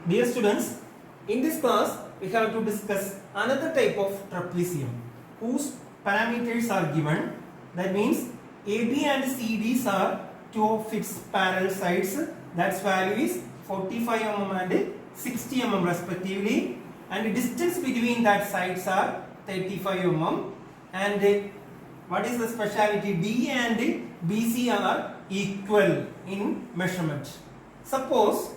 Dear students, in this class we have to discuss another type of trapezium whose parameters are given. That means AB and CDs are two of its parallel sides. That's value is 45 mm and 60 mm respectively, and the distance between that sides are 35 mm. And what is the speciality? D and BC are equal in measurement. Suppose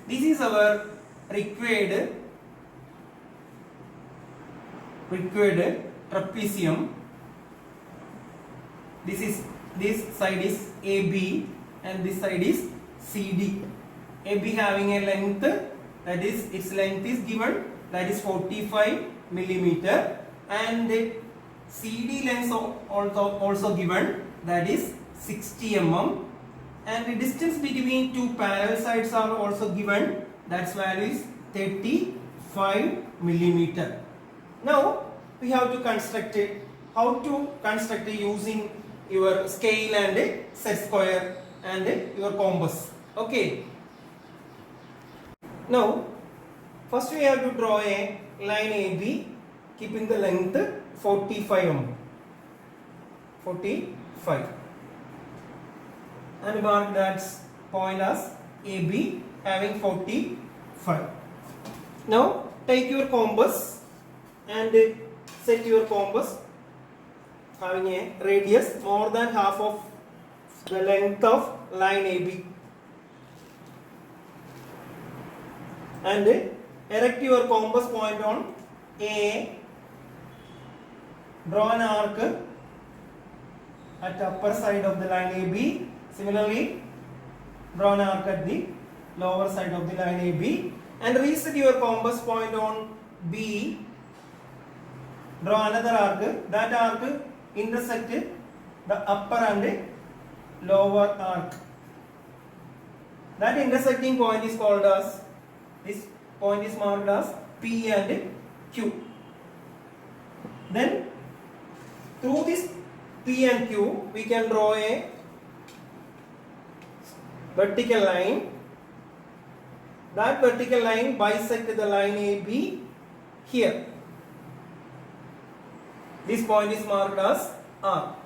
this is our required trapezium. This side is AB and this side is CD. AB having a length, that is its length is given, that is 45 millimeter, and CD length also given, that is 60 mm, and the distance between two parallel sides are also given, that's value is 35 millimeter. Now we have to construct it. How to construct it? Using your scale and set square and your compass. Okay. Now first we have to draw a line AB keeping the length 45 mm. 45. And mark that point as AB having 45. Now take your compass and set your compass having a radius more than half of the length of line AB, and erect your compass point on A. Draw an arc at the upper side of the line AB. Similarly, draw an arc at the lower side of the line AB, and reset your compass point on B. Draw another arc. That arc intersect the upper and lower arc. That intersecting point is called as, this point is marked as P and Q. Then through this P and Q we can draw a vertical line. That vertical line bisect the line AB here. This point is marked as R.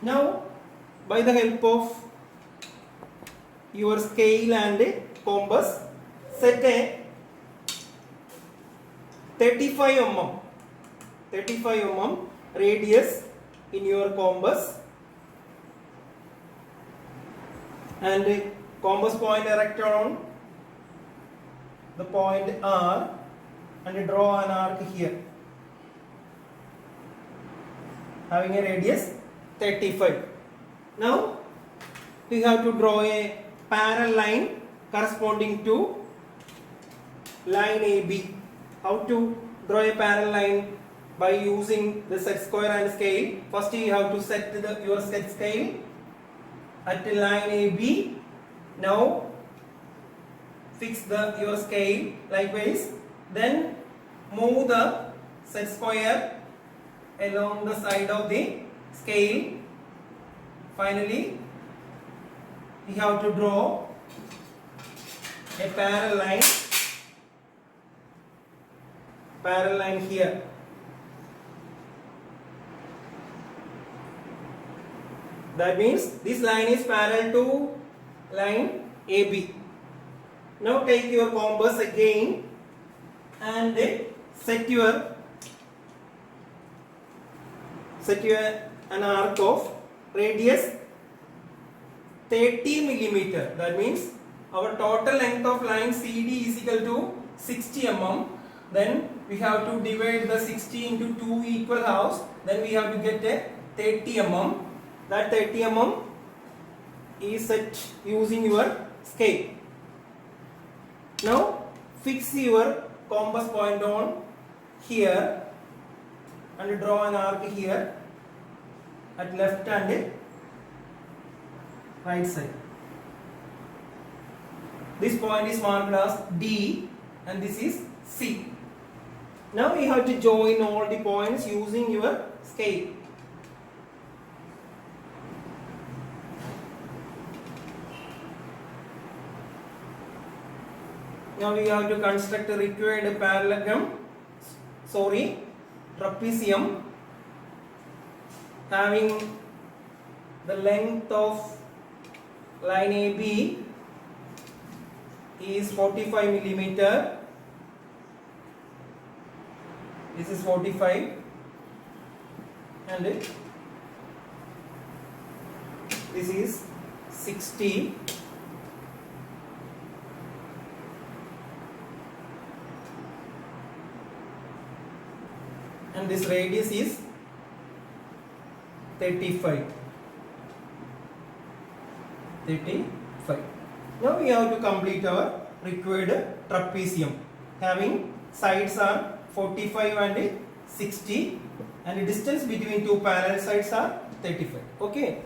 Now by the help of your scale and compass, set a 35 mm radius in your compass, and compass point erected on the point R, and draw an arc here having a radius 35. Now we have to draw a parallel line corresponding to line AB. How to draw a parallel line? By using the set square and scale. First you have to set your set scale at line AB. Now fix your scale likewise. Then move the set square along the side of the scale. Finally we have to draw a parallel line here. That means this line is parallel to line AB. Now take your compass again and set an arc of radius 30 millimeter. That means our total length of line CD is equal to 60 mm. Then we have to divide the 60 into 2 equal halves. Then we have to get a 30 mm. That 30 mm is set using your scale. Now fix your compass point on here and draw an arc here at left and right side. This point is marked as D and this is C. Now we have to join all the points using your scale. Now we have to construct a required parallelogram, trapezium, having the length of line AB is 45 millimeter. This is 45 and this is 60. And this radius is 35. Now we have to complete our required trapezium, having sides are 45 and 60 and the distance between two parallel sides are 35. Okay.